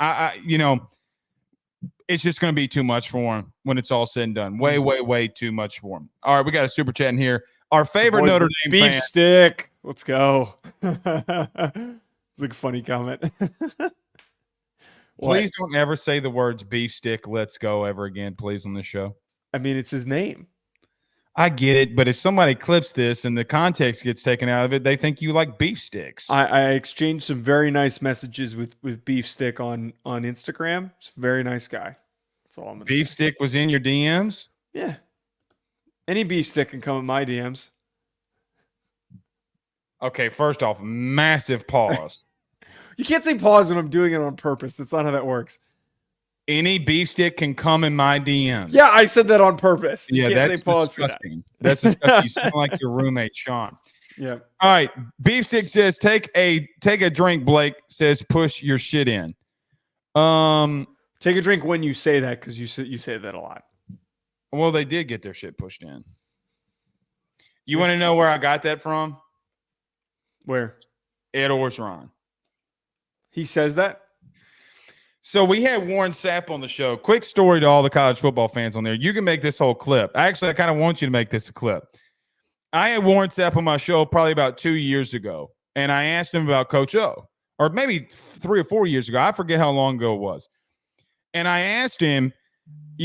It's just going to be too much for him when it's all said and done. Way, way, way too much for him. All right, we got a super chat in here. Our favorite Notre Dame beef fan. stick. Let's go. It's like a funny comment. Please don't ever say the words beef stick, let's go ever again, please, on this show. I mean, it's his name. I get it, but if somebody clips this and the context gets taken out of it, they think you like beef sticks. I exchanged some very nice messages with beef stick on Instagram. He's a very nice guy. That's all I'm going to say. Beef stick was in your DMs? Yeah. Any beef stick can come in my DMs. Okay, first off, massive pause. You can't say pause when I'm doing it on purpose. That's not how that works. Any beef stick can come in my DMs. Yeah, I said that on purpose. You can't say pause disgusting. For that. That's disgusting. You sound like your roommate, Sean. Yeah. All right. Beef stick says, take a drink, Blake says, push your shit in. Take a drink when you say that because you say that a lot. Well, they did get their shit pushed in. You want to know where I got that from? Where? Ed Orgeron. He says that? So we had Warren Sapp on the show. Quick story to all the college football fans on there. You can make this whole clip. Actually, I kind of want you to make this a clip. I had Warren Sapp on my show probably about 2 years ago, and I asked him about Coach O, or maybe 3 or 4 years ago. I forget how long ago it was. And I asked him,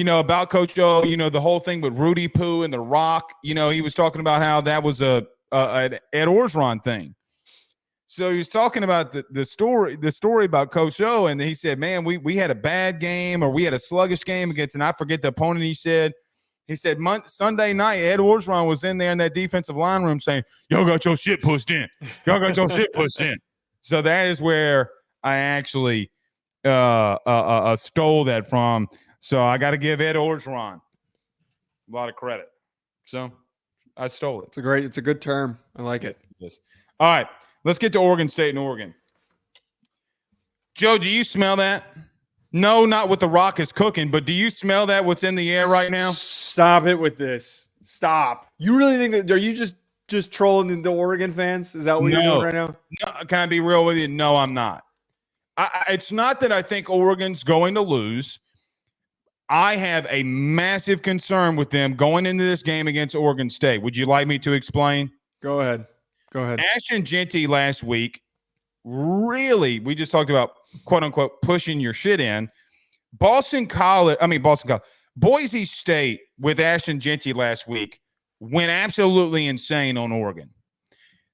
about Coach O, the whole thing with Rudy Poo and The Rock. He was talking about how that was an Ed Orgeron thing. So he was talking about the story about Coach O, and he said, man, we had a bad game, or we had a sluggish game against, and I forget the opponent. He said Sunday night, Ed Orgeron was in there in that defensive line room saying, y'all got your shit pushed in. Y'all got your shit pushed in. So that is where I actually stole that from. So I got to give Ed Orgeron a lot of credit. So I stole it. It's a good term. I like it. Yes. All right. Let's get to Oregon State and Oregon. Joe, do you smell that? No, not what The Rock is cooking, but do you smell that what's in the air right now? Stop it with this. Stop. You really think that – are you just trolling the Oregon fans? Is that what you're doing right now? No, can I be real with you? No, I'm not. It's not that I think Oregon's going to lose. I have a massive concern with them going into this game against Oregon State. Would you like me to explain? Go ahead. Ashton Jeanty last week, really, we just talked about, quote unquote, pushing your shit in. Boise State with Ashton Jeanty last week went absolutely insane on Oregon.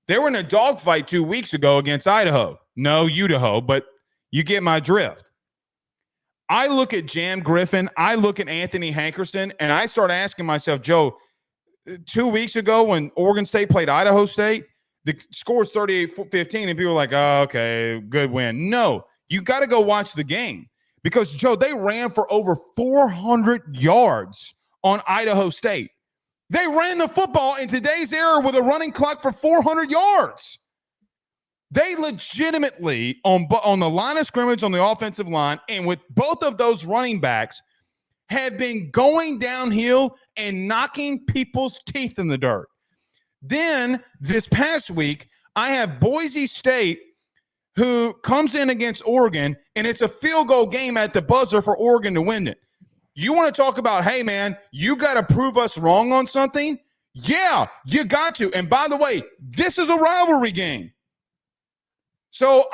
They were in a dogfight 2 weeks ago against Idaho. No, Idaho, but You get my drift. I look at Jam Griffin, I look at Anthony Hankerston, and I start asking myself, Joe, 2 weeks ago when Oregon State played Idaho State, the score is 38-15, and people are like, oh, okay, good win. No, you got to go watch the game because, Joe, they ran for over 400 yards on Idaho State. They ran the football in today's era with a running clock for 400 yards. They legitimately, on the line of scrimmage, on the offensive line, and with both of those running backs, have been going downhill and knocking people's teeth in the dirt. Then this past week, I have Boise State, who comes in against Oregon, and it's a field goal game at the buzzer for Oregon to win it. You want to talk about, hey, man, you got to prove us wrong on something? Yeah, you got to. And by the way, this is a rivalry game. So,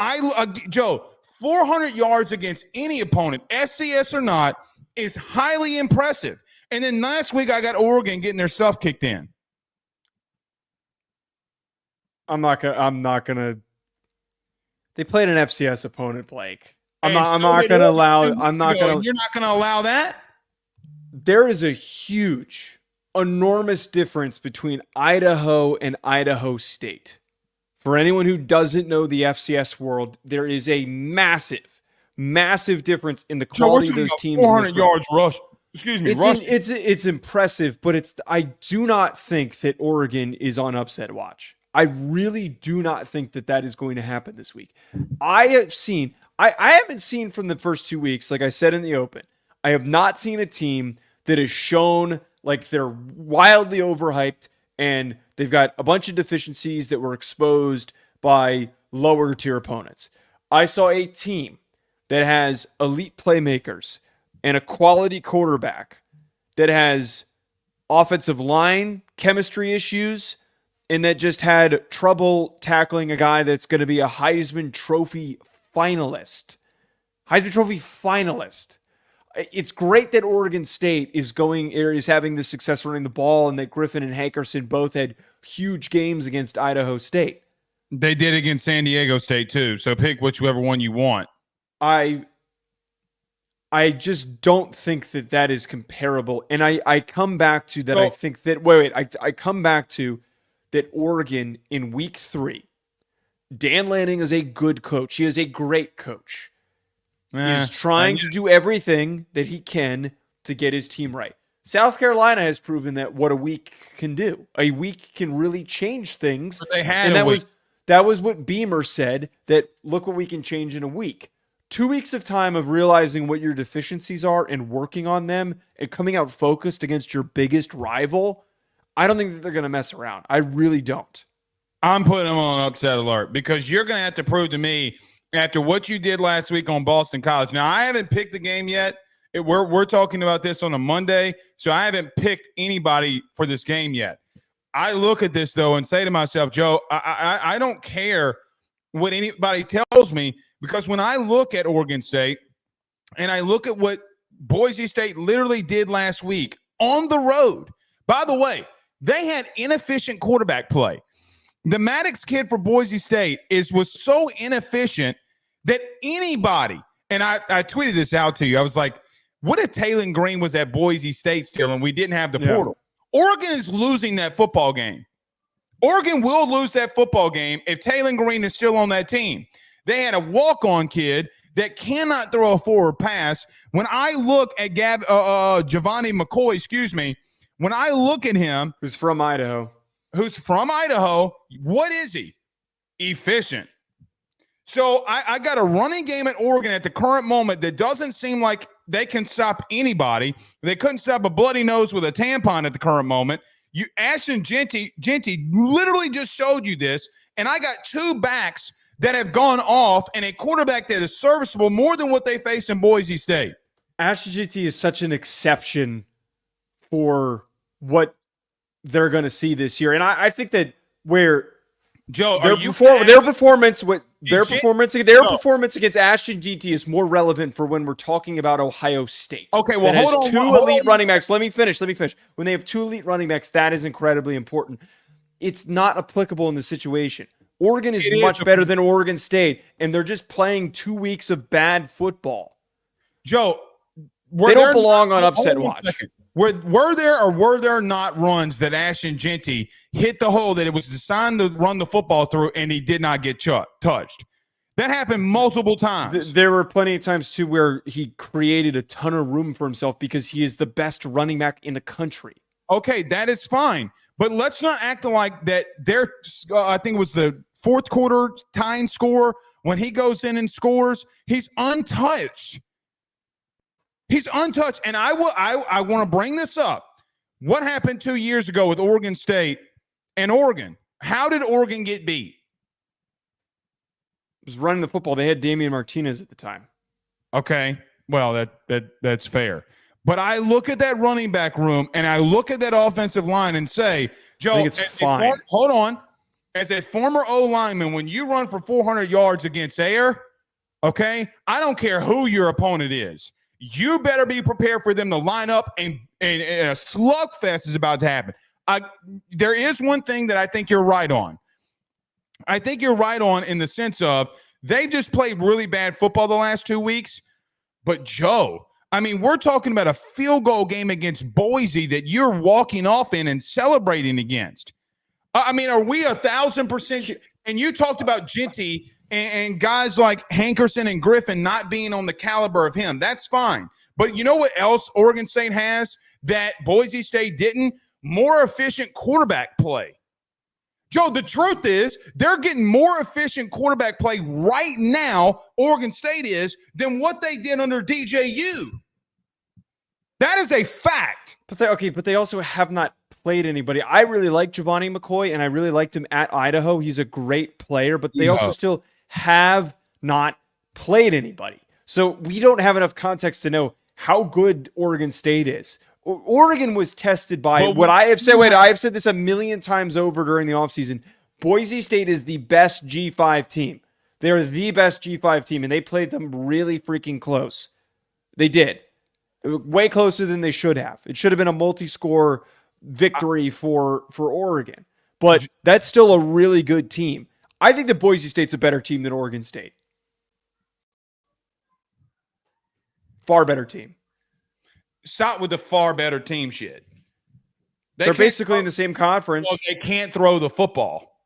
Joe, 400 yards against any opponent, SCS or not, is highly impressive. And then last week I got Oregon getting their stuff kicked in. I'm not gonna. They played an FCS opponent, Blake. You're not gonna allow that. There is a huge, enormous difference between Idaho and Idaho State. For anyone who doesn't know the FCS world, there is a massive difference in the quality of those teams. 400 yards rush. It's impressive, but I do not think that Oregon is on upset watch. I really do not think that is going to happen this week. I haven't seen from the first 2 weeks, like I said in the open, I have not seen a team that has shown like they're wildly overhyped and they've got a bunch of deficiencies that were exposed by lower tier opponents. I saw a team that has elite playmakers and a quality quarterback that has offensive line chemistry issues and that just had trouble tackling a guy that's going to be a Heisman Trophy finalist. It's great that Oregon State is having this success running the ball and that Griffin and Hankerson both had huge games against Idaho State. They did against San Diego State too. So pick whichever one you want. I just don't think that is comparable. And I come back to that. I think that, I come back to that Oregon in week 3, Dan Lanning is a good coach. He is a great coach. He is trying to do everything that he can to get his team right. South Carolina has proven that what a week can do. A week can really change things. But they had a week. That was what Beamer said, that look what we can change in a week. 2 weeks of time of realizing what your deficiencies are and working on them and coming out focused against your biggest rival, I don't think that they're going to mess around. I really don't. I'm putting them on upset alert because you're going to have to prove to me after what you did last week on Boston College. Now, I haven't picked the game yet. We're talking about this on a Monday, so I haven't picked anybody for this game yet. I look at this, though, and say to myself, Joe, I don't care what anybody tells me because when I look at Oregon State and I look at what Boise State literally did last week on the road, by the way, they had inefficient quarterback play. The Maddox kid for Boise State was so inefficient that anybody, and I tweeted this out to you, I was like, what if Taylon Green was at Boise State still and we didn't have the portal? Oregon is losing that football game. Oregon will lose that football game if Taylon Green is still on that team. They had a walk-on kid that cannot throw a forward pass. When I look at Giovanni McCoy, when I look at him. Who's from Idaho, what is he? Efficient. So I got a running game at Oregon at the current moment that doesn't seem like they can stop anybody. They couldn't stop a bloody nose with a tampon at the current moment. Ashton Genty literally just showed you this, and I got 2 backs that have gone off and a quarterback that is serviceable more than what they face in Boise State. Ashton Genty is such an exception for what they're going to see this year. And I think that where Joe, their performance against Ashton Genty is more relevant for when we're talking about Ohio State. Okay, well, hold on. 2 elite running backs. Let me finish. When they have 2 elite running backs, that is incredibly important. It's not applicable in this situation. Oregon is much better than Oregon State, and they're just playing 2 weeks of bad football. Joe, they don't belong on upset watch. Were there not runs that Ashton Jeanty hit the hole that it was designed to run the football through, and he did not get touched? That happened multiple times. There were plenty of times, too, where he created a ton of room for himself because he is the best running back in the country. Okay, that is fine. But let's not act like that. I think it was the fourth quarter tying score. When he goes in and scores, he's untouched. He's untouched. And I want to bring this up. What happened 2 years ago with Oregon State and Oregon? How did Oregon get beat? It was running the football. They had Damian Martinez at the time. Okay, well, that's fair. But I look at that running back room and I look at that offensive line and say, Joe, I think it's fine. Hold on. As a former O-lineman, when you run for 400 yards against air, okay, I don't care who your opponent is. You better be prepared for them to line up and a slugfest is about to happen. There is one thing that I think you're right on. I think you're right on in the sense of they've just played really bad football the last 2 weeks. But, Joe, I mean, we're talking about a field goal game against Boise that you're walking off in and celebrating against. I mean, are we 1,000%? And you talked about Jeanty and guys like Hankerson and Griffin not being on the caliber of him. That's fine. But you know what else Oregon State has that Boise State didn't? More efficient quarterback play. Joe, the truth is they're getting more efficient quarterback play right now, Oregon State is, than what they did under DJU. That is a fact. But they also have not played anybody. I really like Giovanni McCoy, and I really liked him at Idaho. He's a great player, but they also still have not played anybody. So we don't have enough context to know how good Oregon State is. Oregon was tested by what I have said. I have said this a million times over during the offseason. Boise State is the best G5 team. They're the best G5 team, and they played them really freaking close. They did. Way closer than they should have. It should have been a multi-score victory for Oregon. But that's still a really good team. I think that Boise State's a better team than Oregon State. Far better team. Stop with the far better team shit. They're basically in the same conference. Well, they can't throw the football.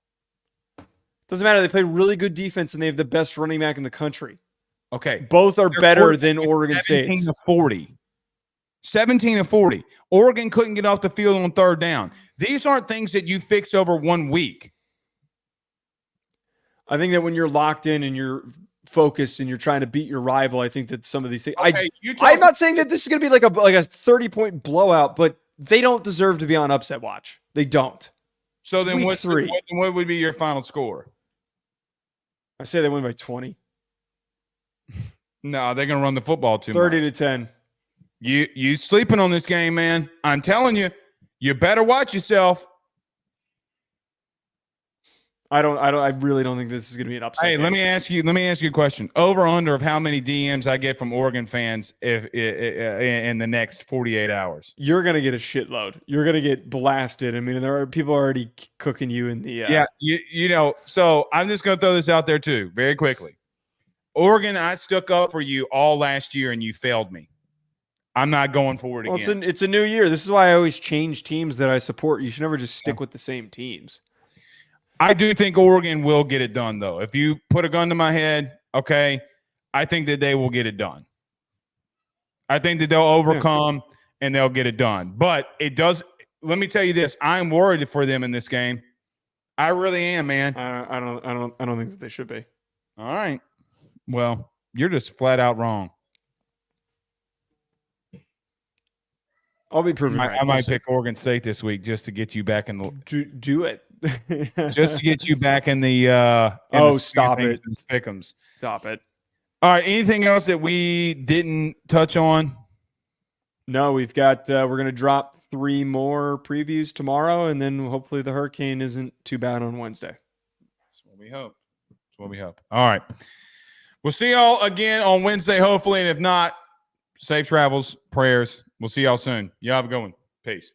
Doesn't matter. They play really good defense, and they have the best running back in the country. Okay. Both are better than Oregon State. 17 to 40. 17 to 40. Oregon couldn't get off the field on third down. These aren't things that you fix over 1 week. I think that when you're locked in and you're focused and you're trying to beat your rival, I think that some of these things. Okay, I'm not saying that this is going to be like a 30-point blowout, but they don't deserve to be on upset watch. They don't. So then what would be your final score? I say they win by 20. No, they're going to run the football too 30 much. to 10. You sleeping on this game, man. I'm telling you, you better watch yourself. I really don't think this is going to be an upset. Hey, game. let me ask you a question. Over or under of how many DMs I get from Oregon fans in the next 48 hours? You're going to get a shitload. You're going to get blasted. I mean, there are people already cooking you in the Yeah, so I'm just going to throw this out there too, very quickly. Oregon, I stuck up for you all last year and you failed me. I'm not going forward again. It's a new year. This is why I always change teams that I support. You should never just stick with the same teams. I do think Oregon will get it done, though. If you put a gun to my head, okay, I think that they will get it done. I think that they'll overcome and they'll get it done. But it does – let me tell you this. I'm worried for them in this game. I really am, man. I don't think that they should be. All right. Well, you're just flat out wrong. I'll be proven right. I might pick Oregon State this week just to get you back in the – do it. Just to get you back in the stop it. Pick'ems. Stop it. All right. Anything else that we didn't touch on? No, we've got we're going to drop 3 more previews tomorrow, and then hopefully the hurricane isn't too bad on Wednesday. That's what we hope. All right. We'll see y'all again on Wednesday, hopefully. And if not, safe travels, prayers. We'll see y'all soon. Y'all have a good one. Peace.